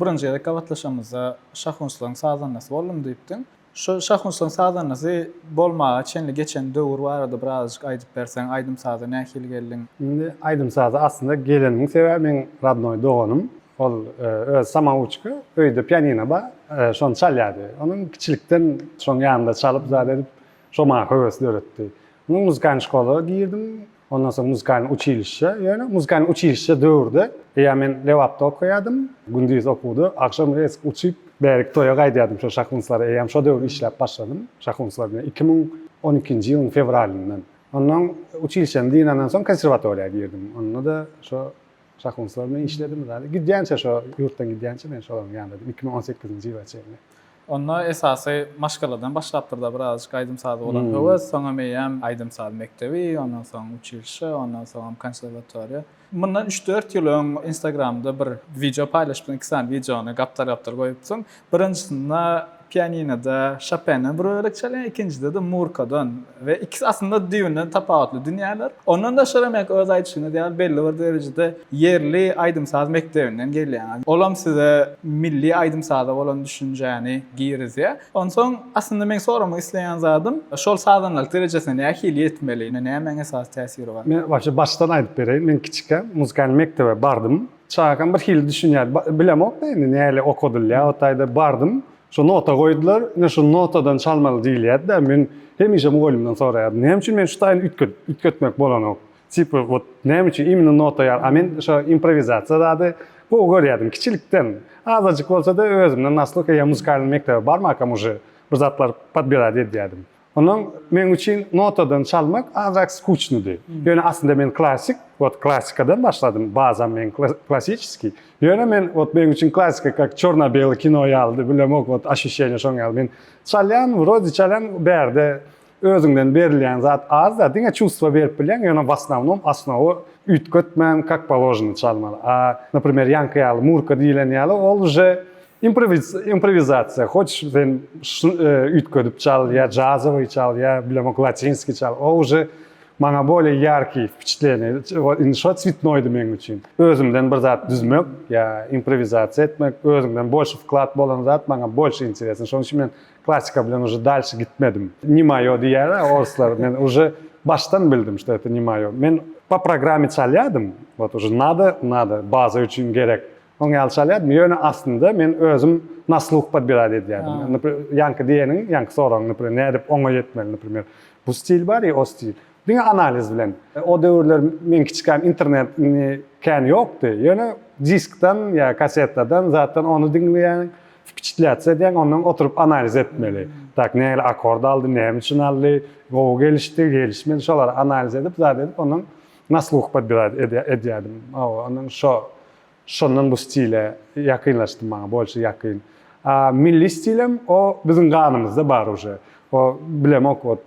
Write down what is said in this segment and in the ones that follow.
birinci ýerde gawatlaşamyzda şahunçlaryň sazanlasy boldum diýipdiň. Şu şahunçlaryň sazanlasy bolmagy çenli geçen döwür barada birazjyk aýdyp berseň, aýdym saza nähili geldiň? Indi aýdym saza aslında geleniň sebäbi men radnoy doganym. Ol öz samauçka öýde pianino bar, şonu çalýardy. Onuň kiçilikden şoň ýanynda çalyp zat edip şoma höwes öğretdi. Onuň muzikal şkolaga girdim. Ondan soň muzikal училище, ýöne muzikal училище döwürde. Ýa men Lewapda okuýardym, gündüz okudy, akşam res uçyp bärik toýa gaýdýardym şo şahunçlary. Ýa şo döwür işläp başladym şahunçlary 2012-nji ýylyň fevralyndan. Ondan училищени diýenden soň konservatoriýaga girdim. Onda da şo şahunçlar men işledim zady. Gidýänçe şo ýurtdan gidýänçe men şolaryň ýanynda 2018-nji ýyla çenli. Onda esasy maşgaladan başlapdyrda birazjyk aýdym saza bolan höwes, soňra meýem aýdym saza mektebi, ondan soň училище, ondan soň konservatoriýa. Bundan 3-4 ýyl öň Instagramda bir video paýlaşdyň, 2 tane videony gaptar goýupdyň. Birinçisinde pianinoda Chopin'den bir örnek çalan, ikincide de Murkadan ve ikisi aslında düýünden tapawutly dünýäler. Ondan da şaramak öz aýdyşyny diýär belli bir derejede yerli aýdym saz mektebinden gelýän. Olam size milli aýdym saza bolan düşünjäni girizýär. Ondan soň aslında men soramak isleýän zadym şol sazanlyk derejesine nähili ýetmeli, näme esas täsiri bar? Men başdan aýdyp bereýin. Men kiçikkä muzikal mektebe bardym. Çakan bir hil düşünýär. Bilemok da endi näle okudylýar, otaýda bardym. Şu nota goýdular, ne şu notadan çalmaly diýilýär da men hemişe mugallimden soraýardym. Näme üçin men şu taýyny ütkötmek bolanok? Tipi wot näme üçin imенно nota ýar? A men şu improvizasiýada bu görýärdim kiçilikden. Azajyk bolsa da özümden naslykka ýa muzikal mektebe barmakam uje bir zatlar podbirat edýärdim. Ondan men üçin notadan çalmak azak skучныdy. Ýöne aslında men klasik, klasikadan başladım. Bazan men klassiski. Ýöne men men üçin klasika kak çorno-bely kino ýaldy, bilemok ощущение şoň ýaly. Men çalýan, wrodi çalýan berde özüňden berilýän zat az da diňe чувство berip bilýän, ýöne в основном основа ütkötmän kak положено çalmaly. A например, Yanka ýaly, Murka diýilen ýaly, ol uje improvizasiya. Хочешь sen ütködüp çal, ya jazowy çal, ya bilemok latinski çal. O уже maňa bolе яркий впечатление. Indi şo цветнойdy men üçin. Özümden bir zat düzmek, ya improvizasiya etmek, özüňden больше вклад bolan zat maňa больше интересно. Şoň üçin men klasika bilen уже дальше gitmedim. Не моё diýär, orslar. Men уже baştan bildim, что это не моё. Men по программе çalýardym. Вот уже надо, baza üçin gerek. Oňa çalýardym. Ýöne aslında men özüm nasluh podbirat edýärdim. Yanka diýeniň, yanka soraň, например, nädip oňa ýetmeli, например. Bu stil bar ya, o stil. Diňe analiz bilen. O döwürler men kiçikam internetni kän ýokdy. Ýöne diskdan ýa kasetdadan zaten onu dinleýän, wpечатляться edýän, ondan oturup analiz etmeli. Tak näle akord aldy, näme üçin aldy, gowy gelişdi, gelişmedi, şolary analiz edip zat edip ondan nasluh podbirat edýärdim. Ondan şondan bu stile ýakynlaşdym maňa, bolşy ýakyn. Milli stilim o biziň ganymyzda bar uje. O bilemok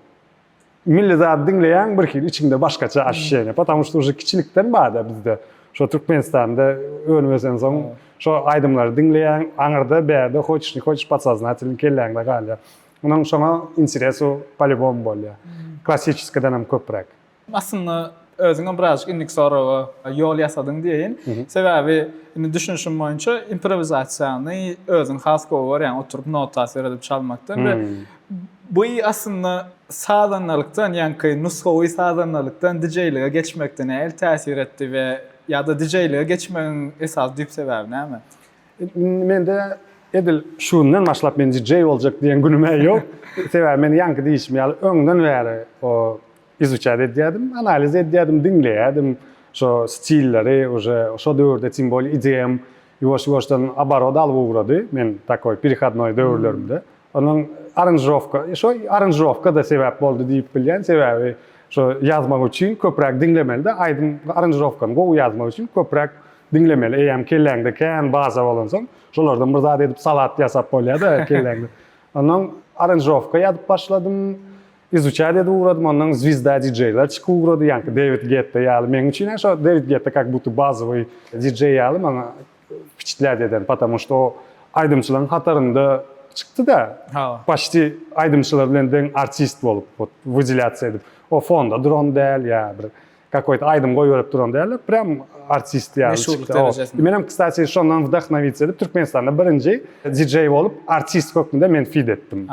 milli zat dinleýän bir hil içinde başgaça ощущение, потому что уже kiçilikden barda bizde. Şo Türkmenistanda önümezden soň şo aýdymlary dinleýän, aňyrda bärde hoç подсознательно kelläňde galýar. Onuň şoňa interesu по-любому bolýar. Klassikadan hem köprek. Aslında özüňe birazjyk indik soragy ýol ýasadyň diýen. Sebäbi indi düşünşüm boýunça improvizasiýany özüň has gowy, ýani oturup nota seredip çalmakdan ve bu aslında sazanlykdan, ýani nusgawy sazanlykdan DJ-lige geçmekden el täsir etdi we ýa-da DJ-lige geçmegiň esas düýp sebäbi näme? Mende edil şundan başlap men DJ boljak diýen günüme ýok. Sebäbi men ýanky diýişmeýär, öňden bäri o изучать edýärdim, analiz edýärdim, dinleýärdim şo stilleri, uje şo döwürde tim bol ideyam ýuwaş-ýuwaşdan abarod alyp ugrady. Men takoy переходной döwürlerimde. Onuň aranjировка da sebäp boldy diýip bilýän, sebäbi şo ýazmak üçin köprek dinlemeli de aýdym aranjировкany gowy ýazmak üçin köprek dinlemeli. Eýem kelläňde kän baza bolansoň, şolardan bir zat edip salat ýasap bolýar da kelläňde. Onuň aranjировка ýazyp başladym. Изучать это угодно, он звезда диджейлер, чику угодно, Янка, Дэвид Гетта, яли. Мен учинаю, что Дэвид Гетта как будто базовый диджей яли, мана впечатляет это, потому что айдымчыларның қатарында çıktı da, почти айдымчылар bilen артист bolup, выделяться edip. O fonda drone del, ya bir какой-то aydım koyup duran derler. Prem artist yani. Meşhurluk derecesinde. Menem kısaca şondan vdahnavic edip Türkmenistan'da birinci DJ olup artist kökünde men feed ettim.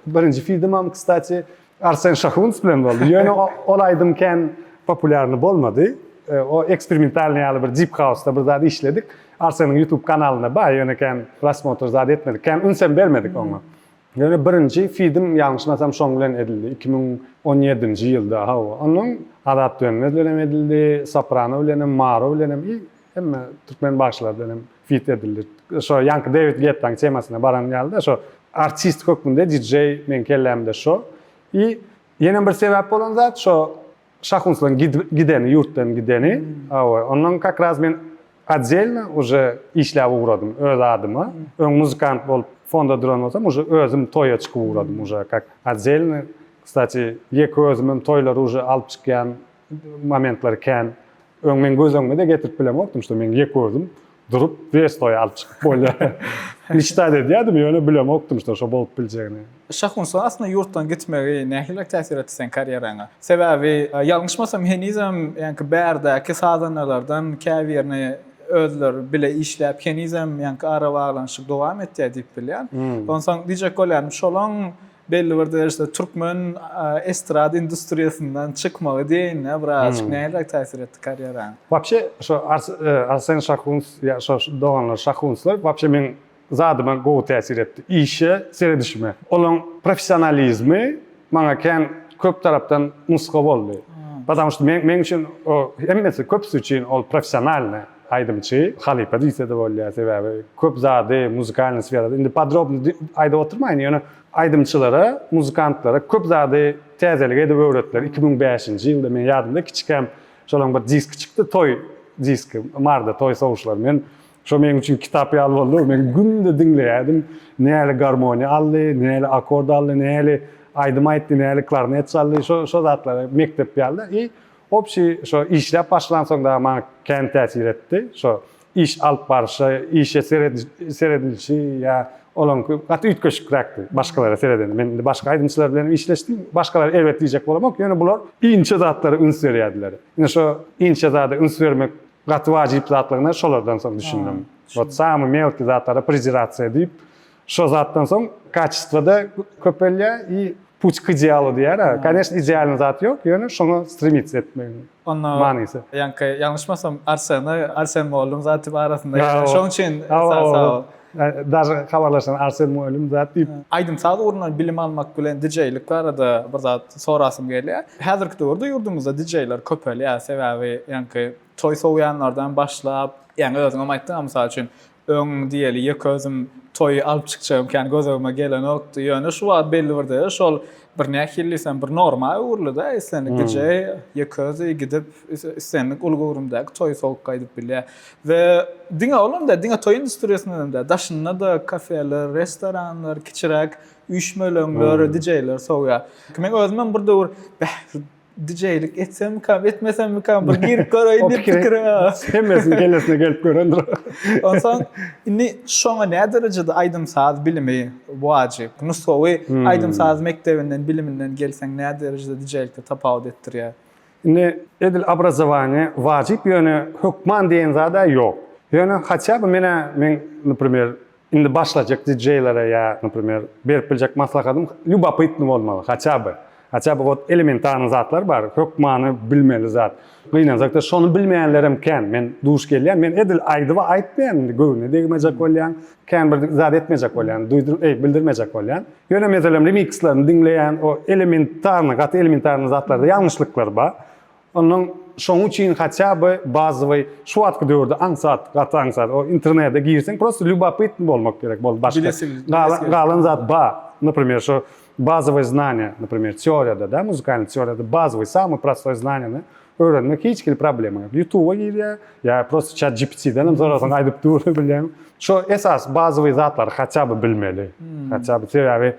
Birinci feedim am kısaca Arsen Şahuns bilen boldu. Yani olaydımken popülerni bolmadı. O eksperimentalni ýaly bir deep house'da bir zat işledik. Arsen'in YouTube kanalyna ba ýöne prosmotr zat etmedik. Ünsem bermedik oňa. Yani birinci feedim ýalňyşmasam şoň bilen edildi. 2017-nji ýylda ha. Onuň Adat Dönmez bilen edildi, Soprano bilen, Maro bilen, hemme Türkmen başlar bilen feed edildi. Şo Yank David Gettang temasyna baran ýalda şo artist kökünde DJ men kellemde şo. Ýene bir sebäp bolan zat şo Şahunslan gideni, yurtdan gideni. Ondan как раз men отдельно уже işläp uğradım öz adıma. Öň muzykant bolup fonda duran bolsam, уже özüm toýa çykyp uğradım уже как отдельно. Kstaty, ýeki özümem toýlar уже alyp çykýan momentler ken öň men gözüňe de getirip bilemokdum, što men ýeki özüm durup wes toýa alyp çykyp bolýar. Müştahid edýärdim, ýöne bilemokdum, što şo bolup biljegini. Şahunslan aslında yurtdan gitmegi nähili täsir etdi sen karýeraňa? Sebäbi ýalňyşmasam henizem ýani bärdäki sazanalardan käwirni özler bile işläp henizem ýani ara baglanşyp dowam etdi diýip bilýän. Onsoň DJ Kolan şolaň belli bir derejede Türkmen estrada industriýasyndan çykmagy diýene birazjyk nähili täsir etdi karýeraňa? Вообще, şo Arsen Şahuns ýa şo doganlar Şahunslar вообще men zadyma gowy täsir etdi. İşe seredişime. Olaň professionalizmi maňa ken köp tarapdan nusga boldy. Потому что men üçin o hemmesi köpüsi üçin ol professionalny aýdymçy, halipa diýse de bolýar sebäbi köp zady muzikalny sferada. Indi podrobny aýda oturmaýyn, ýöne aýdymçylara, muzikantlara köp zady täzelik edip öwretdiler. 2005-nji ýylda men ýadymda kiçikem şolaň bir disk çykdy, toy diski, marda toy sowuşlar. Men şo men üçin kitap ýaly boldy. Men günde dinleýärdim. Näle garmoniýa aldy, näle akord aldy, näle aýdym aýtdy, näle klarnet çaldy. Şo zatlar mektep ýaldy. Opşi şo işläp başlansoň da maňa kän täsir etdi. Şo iş alyp barşy, işe seredilişi ýa olan gatı ütköşükräkdi. Başgalara seredin. Men başga aýdymçylar bilen işleşdim. Başgalar elbet diýjek bolamok. Ýöne bular inçe zatlary üns berýärdiler. Ýöne şo inçe zady üns bermek gatı wajyp zatlygyna şolardan soň düşündüm. Вот самый мелкий затлары презирация deyip, şo zatdan soň качествоda köpelýär и pуть к идеалу diýär. Конечно, idealny zat ýok, ýöne şoňa stремиться etmek. Manysy. Ýani ýalňyşmasam Arsen Mollum zaty barasynda. Şoň üçin sağ. Даже habarlaşan Arsen Mollum zat diýip. Aýdym sağ urundan bilim almak bilen DJ-lik barada bir zat sorasym gelýär. Häzirki döwürde ýurdumyzda DJ-ler köpelýär, sebäbi ýani toy soğuyanlardan başlap, yani özüňe aýtdym, mysal üçin öň diýeli ýeki özüm toy alyp çykjam, ýani gözüme gelen okdy. Ýöne şu wagt belli bir de şol bir nähillisen bir norma urluda eslenlik DJ ýeki özü gidip eslenlik ulgurumdaky toy soğuk gaýdyp bilýär. We diňe olam da diňe toy industriýasynyň da daşynda da kafeler, restoranlar, kiçirek üýşmeleňler, DJ-ler soğuýar. Men özümem bir döwür DJ-lik etsem mi kam, etmesem mi kam, bir girip göröýin diýip pikirim. Hemmesini kellesine gelip görendir. Onsoň indi şoňa näme derejede aýdym saz bilimi wajyp. Nussowy aýdym saz mektebinden biliminden gelseň näme derejede DJ-likde tapawut etdirýär? Indi edil образование wajyp ýöne hökman diýen zada ýok. Ýöne hatça men например indi başlajak DJ-lere ýa например berip biljek maslahatym любопытны bolmaly hatça by. Hatça вот elementarny zatlar bar, hökmany bilmeli zat. Gynanjakda şonu bilmeýänlerim ken, men duş gelýän, men edil aýdy we aýtmaýan, göwüne degmejek bolýan, ken bir zat etmejek bolýan, bildirmejek bolýan. Ýöne meselem remixlerini dinleýän, o elementarny zatlarda ýalňyşlyklar bar. Onuň şoň üçin hatça bazawy şu wagtky döwürde aňsat, o internetde girseň, просто любопытны bolmak gerek bol. Başga galan zat bar. Например, что базовые знания, например, теорияда, да, музыкальная теорияда, базовые, самое простое знание, öğrenmek hiç bir problem yok. YouTube'a giriyor, ya просто chat GPT'den sorasan aydıp doğru bileyim. Şu esas bazı zatlar хотя бы bilmeli. Хотя бы sebebi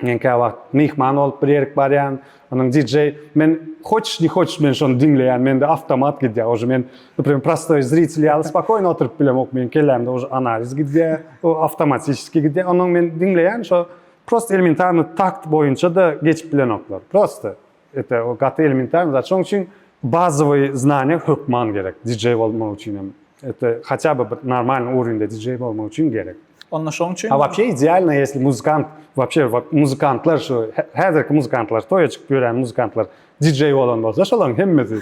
neka vakt mihman olup bir yerik baryan, onun DJ, men хочешь не хочешь men şonu dinleyen, men de avtomat gidiyor. Уже men, например, простой зритель, я спокойно oturup bilemok, men kelamda уже analiz gidiyor, o avtomatiski gidiyor. Onun men dinleyen şu просто elementarny takt boyunca da geçip bilenoklar. Просто это o gatı elementarny zat. Şoň üçin базовые знания hökman gerek DJ bolmak üçin hem. Это хотя бы нормальный уровень DJ bolmak üçin gerek. Onda şoň üçin А вообще идеально, если музыкант, вообще музыкантлар, şu häzirki muzykantlar, toya çıkıp gören muzykantlar DJ bolan bolsa, şolaryň hemmesi.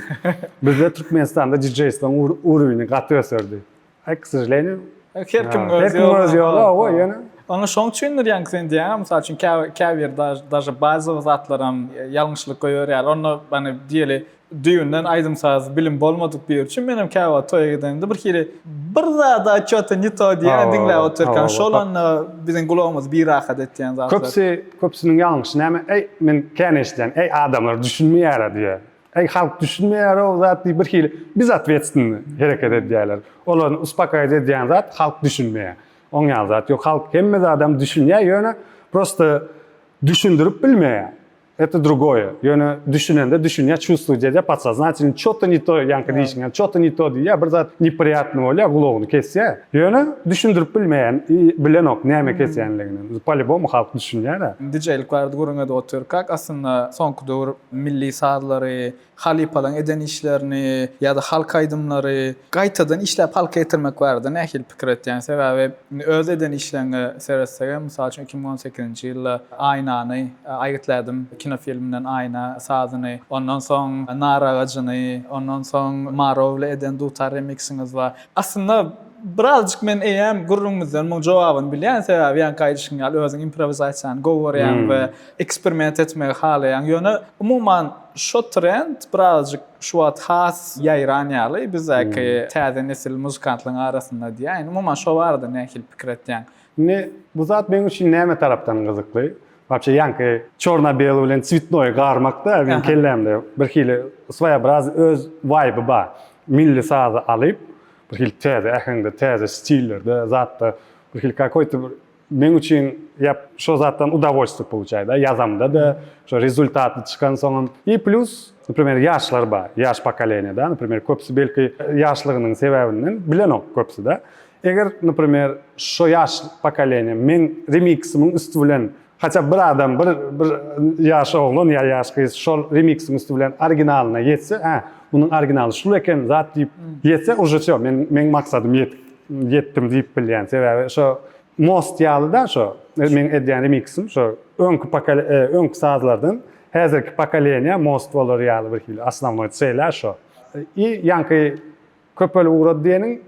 Bizde Türkmenistanda DJ-stan uruwyny gaty ösürdi. К сожалению, her kim öz ýolu, o ýene. Ona şoň üçindir ýa-ni sen diýen, mysal üçin käbir daja bazy zatlaram ýalňyşlyk goýýar. Onu bana diýeli düýünden aýdymsaz bilim bolmadyk bir üçin menem käwa toýa gidende bir kere bir zada çöte ni to diýen diňle oturkan şolan biziň gulagymyz bir rahat etýän zatlar. Köpsüniň ýalňyşy näme? Ey men käneşden, ey adamlar düşünmeýär diýär. Ey halk düşünmeýär o zat bir kere biz atwetsin hereket edýärler. Olaryň uspakoýat edýän zat halk düşünmeýär. Oňa zat ýok, halk hemme adam düşünýär, ýöne prosta düşündürüp bilmeýär. Это другое. Ýöne düşünende düşünýär, чувствует diýär, подсознательно что-то не то, ýanky diýişiň, что-то не то diýär, bir zat неприятно bolýar, gulagyny kesýär. Ýöne düşündürüp bilmeýän, bilenok näme kesýänligini. По-любому halk düşünýär. DJ-lik barada gurunga da oturkak, aslında sonky döwür milli sazlary, halipalan eden işlerini ya da halk aydymlary gaýtadan işläp halka getirmek barada nähil pikir etýän sebäbi öz eden işlerini seretsek, mysal üçin 2018-nji ýylda Aynany aýytladım, kino filminden Ayna sazyny, ondan soň Nar agaçyny, ondan soň Marowle eden dutar remixiniz var. Aslında birazcık men eýem gurrumyzdan muň jogabyny bilýän sebäbi ýa-ni gaýdyşyň ýaly özüň improvizasiýany gowurýan we eksperiment etmegi halaýan. Ýöne umuman şo trend birazcık şu wagt has ýaýran ýaly bizäki täze nesil muzykantlaryň arasynda diýen. Umuman şo barada nähil pikir etýän. Ne bu zat benim için näme tarapdan gyzykly? Вообще янки чорно-белый bilen цветной garmakda men kellemde bir hili своеобразный öz vibe bar. Milli sazy alyp bir hili täze ähňde täze stillerde zatda bir hili какой-то men üçün ýap şo zatdan удовольствие получаю, да, ýazamda da şo rezultaty çykan soň. И плюс, например, ýaşlar bar, ýaş поколение, да, например, köpsi belki ýaşlygynyň sebäbinden bilenok köpsi da. Eger, например, şo ýaş поколение men remiximiň üstü bilen haça bir adam, bir ýaş oglun ýa ýaş gyz şol remiximiň üstü bilen originalyna ýetse, bunyň originaly şol eken zat diýip ýetse, uje şo men maksadym ýetdim diýip bilýän. Sebäbi şo most ýalyda şo men edýän remixim şo öňkü sazlardan häzirki pokoleniýa most bolar ýaly bir hili основной цель şo. И янки köpel ugrad diýeniň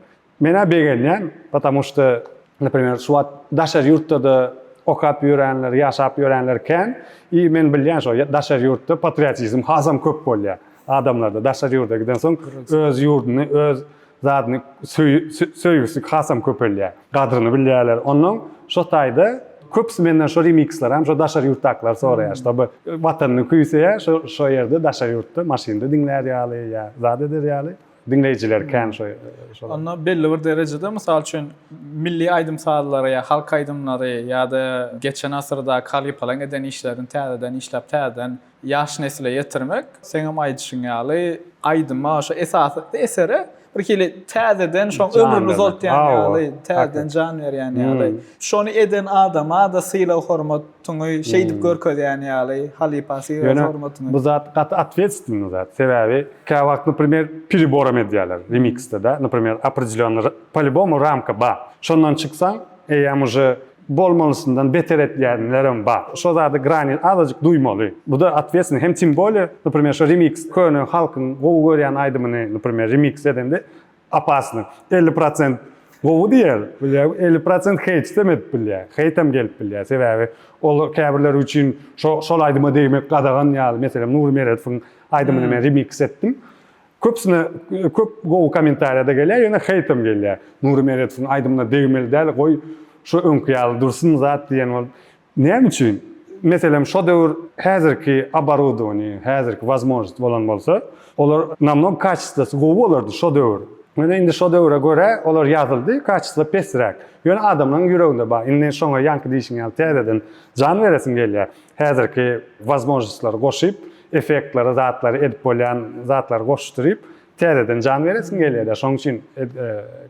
mena begelýän, потому что, например, şu wagt daşar ýurtda da okap ýörenler, ýaşap ýörenlerken, men bilýän şo daşar ýurtda patriotizm hasam köp bolýar. Adamlarda daşar ýurtda giden soň öz ýurduny, öz zadyny söýgüsi hasam köp bolýar. Gadryny bilýärler. Onuň şo taýda köpsi menden şo remixler hem şo daşar ýurtdaklar soraýar, şoby watanyny küýseýär, şo ýerde daşar ýurtda maşynda dinlär ýaly, ýa zat eder ýaly. Dinleyijiler kan şo. Onda belli bir derecede mysal üçin milli aýdym sazlary ýa halk aýdymlary ýa-da geçen asyrda kalipalan eden işlerini täzeden işläp täzeden ýaş nesile ýetirmek seňem aýdyşyň ýaly aýdyma şo esere bir kili täzeden şo ömrüni uzaltýan ýaly, täzeden jan berýän ýaly. Şonu eden adama da syla hormatyny şey dip görkezýän ýaly, halipasy hormatyny. Bu zat gat ответственный zat. Sebäbi kawak, например, перебором edýärler remixde da, например, определённый по-любому рамка bar. Şondan çyksaň, eýam уже bolmalysyndan beter etýänlerim bar. Şo zady grani azajyk duýmaly. Bu da ответственный hem tim bolýar, например, şo remix köni halkyň gowy görýän aýdymyny, например, remix edende opasny 50% gowy diýer, 50% hate demet bilýär. Hate'em gelip bilýär. Sebäbi ol käbirler üçin şol aýdyma deýmek gadagan ýaly. Meselem Nur Meredowyň aýdymyny men remix etdim. Köp gowy kommentariýada gelýär, ýöne hate'em gelýär. Nur Meredowyň aýdymyna deýmeli däl, goý şo öňkü ýaly dursun zat diýen ol. Näme üçin? Meselem şo döwür häzirki оборудование, häzirki возможность bolan bolsa, olar namnom качествосy gowy bolardy şo döwür. Mene indi şo döwre göre olar ýazyldy, kaçsa pesrak. Ýöne adamlaryň ýüreginde bar. Indi şoňa ýanky diýişiň ýaly täzeden jan beresiň gelýär. Häzirki возможностьлary goşup, effektlary, zatlary edip bolýan zatlary goşduryp, täzeden jan beresiň gelýär. Şoň üçin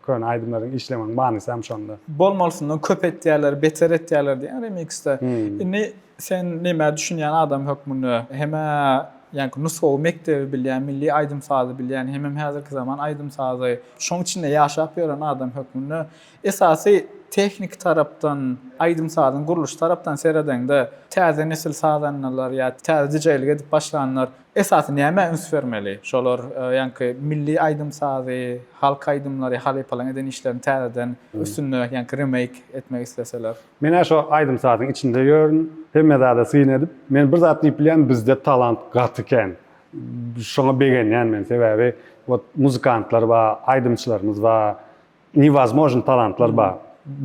köň aýdymlaryň işlemäň manysy hem şonda. Bolmalsynyň köp etýärler, beter etýärler diýen remixde. Indi sen näme düşünýän adam hökmüni heme yani Nusow mektebi bilýän, milli aýdym sazy bilýän, hemem häzirki zaman aýdym sazy şoň içinde ýaşap ýören adam hökmünde esasy teknik tarapdan, aýdym sazyň guruluş tarapdan seredende täze nesil sazanlar ýa täze dijelik edip başlanlar esasy näme üns bermeli? Şolar ýani milli aýdym sazy, halk aýdymlary, hal ýapalan eden işlerini täzeden üstünde ýani remake etmek isteseler. Men şo aýdym sazyň içinde ýörün, hemmede syn edip, men bir zat diýip bilýän bizde talant gat eken. Şoňa begenýän men sebäbi, muzykantlar ba, aýdymçylarymyz ba, невозможно talantlar ba.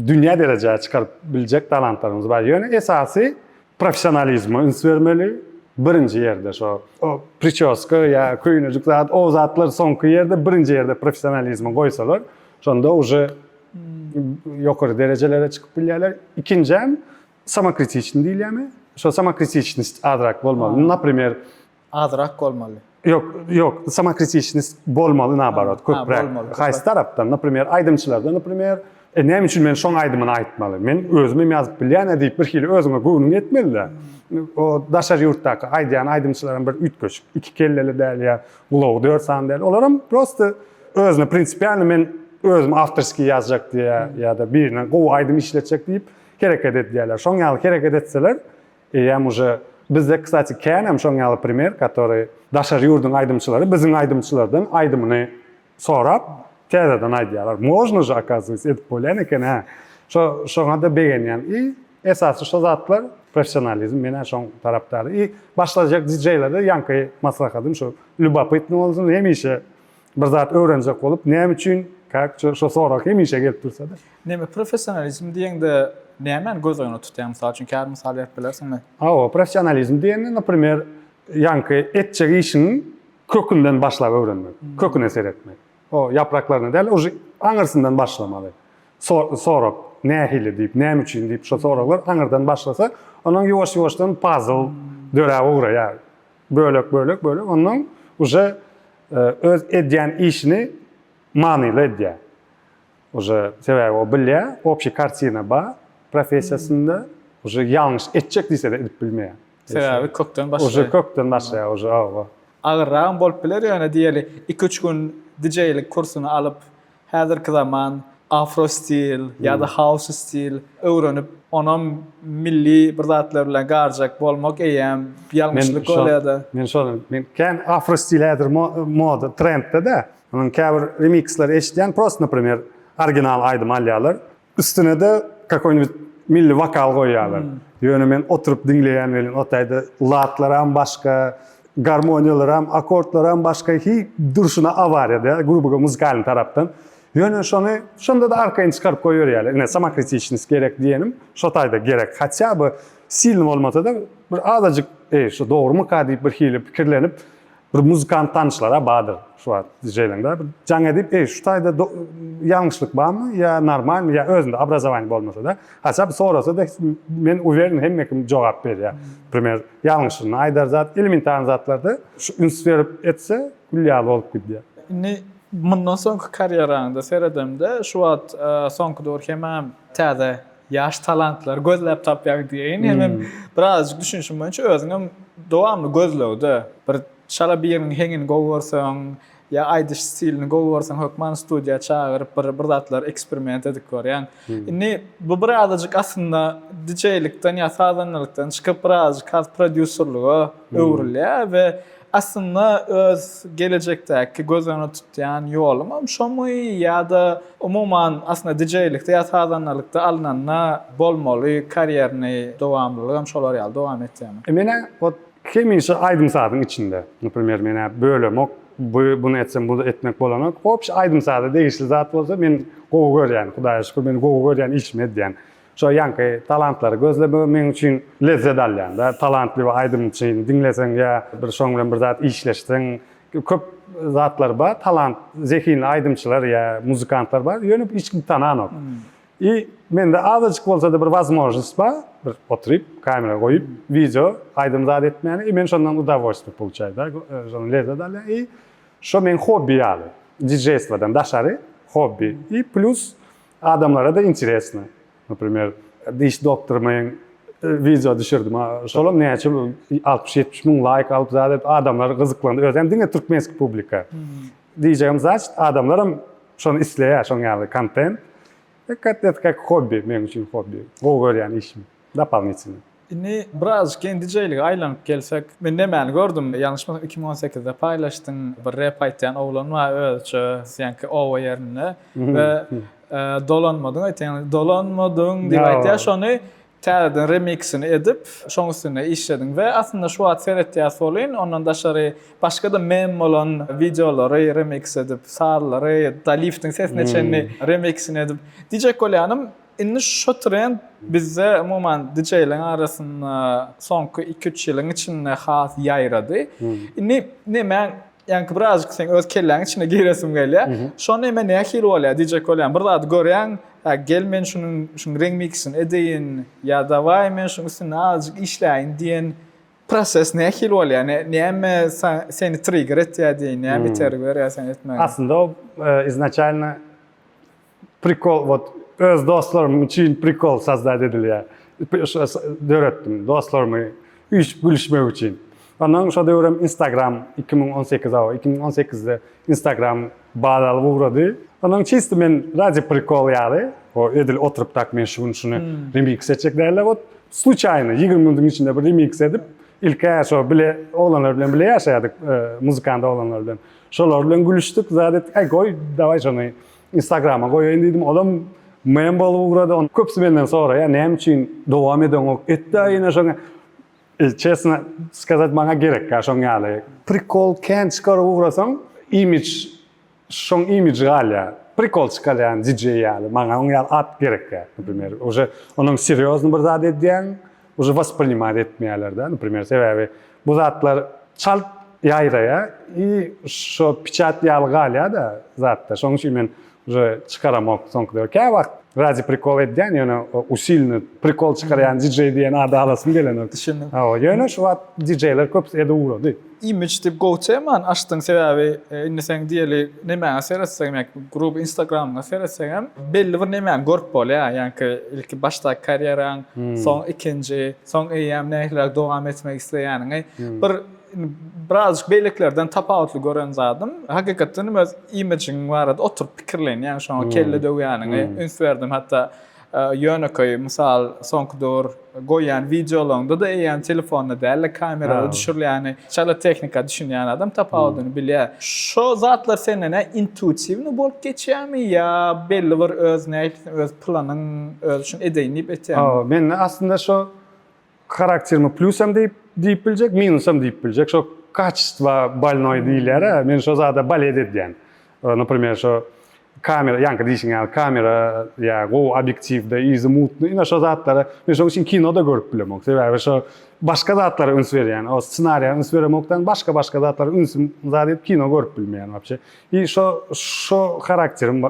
Dünya derejeye çıkarıp bilecek talantlarımız var. Yani esası profesyonalizmi üns vermeli. Birinci yerde şu o pričoska ya kuyunucuk zat o zatlar sonki yerde birinci yerde profesyonalizmi koysalar şonda uje yukarı derecelere çıkıp bilýärler. İkinci samokritični diýilýärmi? Şo samokritičnost adrak bolmaly. Например, Adrak bolmaly. Yok, samokritičnost bolmaly nabarot. Köprek. Haýsy tarapdan, например, aýdymçylardan, например, näme üçin men şoň aýdymyny aýtmaly? Men özüme ýazyp bilýän edip bir hili özüňe göwnüň etmeli. O daşar ýurtdaky aýdýan aýdymçylaryň bir ütköç, iki kelleli däl ýa ulug 4 san däl. Olaram prosta özüne prinsipialny men özüm awtorski ýazjak diýe ýa-da birine gowy aýdym işletjek diýip kereket edýärler. Şoň ýaly kereket etseler, ýa уже bizde, kстати, känäm şoň ýaly primer, который daşar ýurduň aýdymçylary biziň aýdymçylardan aýdymyny sorap täzeden aýdýarlar. Можно же, оказывается, edip bolýan eken ha. Şoňa da begenýän. Esasy şo zatlar professionalizm mene şoň tarapdary. Başlajak DJ-ler de ýanky maslahatym şu любопытны bolsun, hemişe bir zat öwrenjek bolup, näme üçin, kak şo sorak hemişe gelip dursa da. Näme professionalizm diýende näme göz oýuny tutýan? Mysal üçin kär mysal berip bilersiňmi? O professionalizm diýende, например, ýanky etjek işin kökünden başlap öwrenmek, köküne seretmek. O yapraklaryny däl, uje aňyrsyndan başlamaly. Sorak nähili diýip, näme üçin diýip şo soraklar aňyrdan başlasa, onuň ýowaş-ýowaşdan puzzle döräp ugrar. Bölek, onuň uje öz edýän işini manyly edýär. Uje sebäbi o bilýär, общий kartina ba professiýasynda uje ýalňyş etjek diýse de edip bilmeýär. Sebäbi kökden başlaýar. Uje kökden başlaýar, uje o. Agyrraň bolup biler ýöne diýeli 2-3 gün DJ-lik kursuny alyp häzirki zaman afro stil ýa-da house stil öwrenip onam milli bir zatlar bilen garjak bolmak eýem ýalňyşlyk bolýar. Men kän afro stil häzir moda trendde de. Onuň käbir remixler eşitýän prost, например, original aýdym alýarlar. Üstüne de какой-нибудь milli vokal goýýarlar. Ýöne men oturup dinleýän welin otaýda latlar hem başga, garmoniyalar hem akordlar hem başga duruşuna avariýa grubuga muzikalny tarapdan. Ýöne şonda da arkaýyn çykaryp goýýarlar. Ine samokritičnost gerek diýenim, şo taýda gerek. Hatça bu silny bolmasa da bir azajyk şo dogrymy ka diýip bir hili pikirlenip bir muzykant tanışlara badyr şu wagt DJ-lerde. Jaň edip şu taýda ýalňyşlyk barmy ýa normalmy ýa özünde obrazowany bolmasa da haçap sorasa da men uwern hemmekim jogap berýär. Primer ýalňyşyny aýdar zat elementar zatlarda şu üns berip etse gülýär bolup gidýär. Bundan soňky karýeraňda seredemde şu wagt soňky dowr hemem täze ýaş talantlar gözläp tapýar diýen. Hemem birazjyk düşünşüm boýunça özüňem dowamly gözlewde. Bir şala biriniň hengini gowursaň ýa aýdyş stilini gowursaň hökman studiýa çagyryp bir zatlar eksperiment edip görýän. Bu birazjyk aslında DJ-likden ýa sazanlykdan çykyp birazjyk producerlyga öwrilýär we aslında öz gelecekteki göz önüne tutýan ýolum şomy ýa-da umuman aslında DJ-likde ýa sazanlykda alynanna bolmaly karierini dowamlylygam şolar ýaly dowam etýär. Mene o hemişe aýdym sadyň içinde. Например, mene bölemok, bunu etsem, bunu etmek bolanak. Hopş aýdym sady degişli zat bolsa men gowy görýän, Hudaýa şükür men gowy görýän işimi edýän. Şo ýanky talantlary gözlebe men üçin lezzet alýan da, talantly we aýdym üçin dinleseň ýa bir şoň bilen bir zat işleşseň, köp zatlar bar, talant, zekili aýdymçylar ýa muzykantlar bar, ýönüp hiç kim tananok. Mende azajyk bolsa da bir возможность bar, bir oturup kamera goýup video aýdym zat etmeni, men şondan удовольствие получаю da, şonu lezzet alýan. Şo men hobby ýaly. DJ-stwadan daşary hobby. Plus adamlara da интересно. Например, diş doktoryň video düşürdüm. Şolum näçe 60-70 min like alıp zaten adamlar gızyklandy. Özem diňe türkmenski publika. Diýjegim zat adamlarym şonu isleýär, şoň ýaly kontent. Hakikaten как hobby, men üçin hobby. Bu görýän işim. Дополнительно. Ini biraz kendiceylik aylanyp gelsek, men nämäni gördüm, ýalňyşmy 2018-de paylaşdın bir rap aýtýan oglan we özçe, ýani owa ýerine we dolanmadyň aýtýan, dolanmadyň diýip aýtýar, şonu täzeden remixini edip, şoň üstüne işlediň we aslında şu wagt seretýär bolyn, ondan daşary başga da mem bolan videolary remix edip, sarlary, da lifting sesine çenni remixini edip, diýjek bolýanym. Inni şu trend bizde umuman DJ'lerin arasında sonki 2-3 yılın içinde has ýaýrady. Inni näme yani birazcık sen öz kelläň içine giresim gelýär. Şo näme nähil bolýar DJ bolýar. Bir zat görýän, gel men şunun remixini edeýin ýa da way men şunu üstüne azıcık işläýin diýen proses nähil bolýar. Näme seni trigger etýär diýen, näme tergip berýär sen etmäň. Aslında o изначально prikol, вот öz dostlarım için prikol sazdat edilýär. Döretdim dostlarımı üç gülüşmek için. Ondan şo döwrem Instagram 2018-de Instagram badaly ugrady. Ondan çysto men razy prikol ýaly. O edil oturup tak men şunu remix etjek derler. O случайно 20 minutyň içinde bir remix edip ilk şo bile olanlar bilen bile ýaşaýardyk, muzykanda olanlar bilen. Şolar bilen gülüşdik. Zadet ay goý daway şonu Instagrama goýaýyn dedim. Olam men bolup ugrady. Köpsi menden sonra ya näme üçin dowam eden etdi aýyna şoňa. Честно сказать, мага керек, шоң ýaly. Prikol ken çykaryp ugrasaň, image, şoň image galýa. Prikol çykarýan DJ ýaly, manga oň ýaly at gerek, например. Уже onuň seriozny bir zat edýän, уже воспринимать etmeýärler da, например, sebäbi bu zatlar çalt ýaýraýa, şo piçat ýaly galýa da zatda. Şoň üçin men уже çykaramok soňky. Kä wagt razy prikol edýän, ýöne usilny prikol çykarýan DJ diýen ad alasym gelen. Düşündüm. Ýöne şu wagt DJ-ler köp ede ugrady. Image dip goçeman açdyň sebäbi indi sen diýeli näme seretseň, grup Instagramga seretseň belli bir näme görüp bolýar. Ýani ilki başda karýeraň, soň ikinji, soň eýem nähler dowam etmek isleýäniň bir birazcık beýleklerden tapawutly gören zadym. Hakykatdan öz image'im barada oturup pikirleýin, ýani şoňa kelle döwýäniň üns berdim hatda ýöneköy misal soňky döwür goýan videolaryňda da eýen telefonna däl kamerada düşürilýäni, çala teknika düşünýän adam tapawutyny bilýär. Şo zatlar senden intuitivni bolup geçýärmi ýa belli bir öz öz planyň öz üçin edeýin diýip etýärmi? Men aslında şo karakterimi plusam diýip biljek, minusam diýip biljek. Şo качество больной diýilýär. Men şo zada balet edýän. Например, şo kamera, ýanky diýişiň kamera, ýa go obyektivde izmutny, ina şo zatlary men şoň üçin kinoda görüp bilemok. Sebäbi şo başga zatlara üns berýän, o ssenariýa üns beremokdan başga zatlara üns zat kino görüp bilmeýän wapçe. Şo karakterim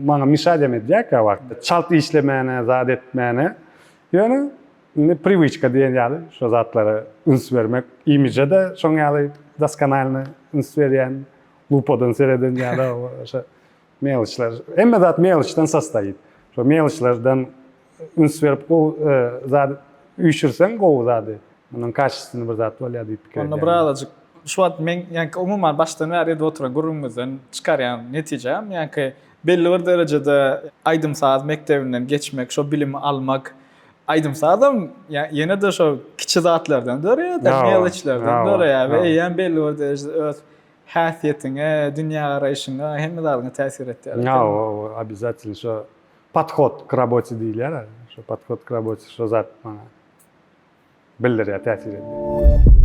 maňa mişadem edýär ka wagt. Çalt işlemäne, zat etmäne. Ýöne привычка diýen ýaly, şo zatlara üns bermek, image-de şoň ýaly doskanaly üns berýän, lupodan sereden ýaly şo mелочlar. Emme zat mелочdan sastaýyp. Şo mелочlardan üns berip o zat üýşürsen gowy zady. Onuň kaçysyny bir zat bolýar diýip pikir. Onda birazcık şu wagt men ýani umuman başdan bäri oturan gurumyzdan çykarýan netijem, ýani belli bir derejede aýdym saz mektebinden geçmek, şo bilimi almak aýdymsadym, ýene de şo kiçi zatlardan dörýär, da mелочlardan dörýär we ýa belli bir derejede öz häsiýetine, dünýä garaýyşyna, hemme zalyňa täsir etýär. Обязательно şo подход к работе diýilýär. Şo подход к работе şo zat maňa bildirýär, täsir edýär.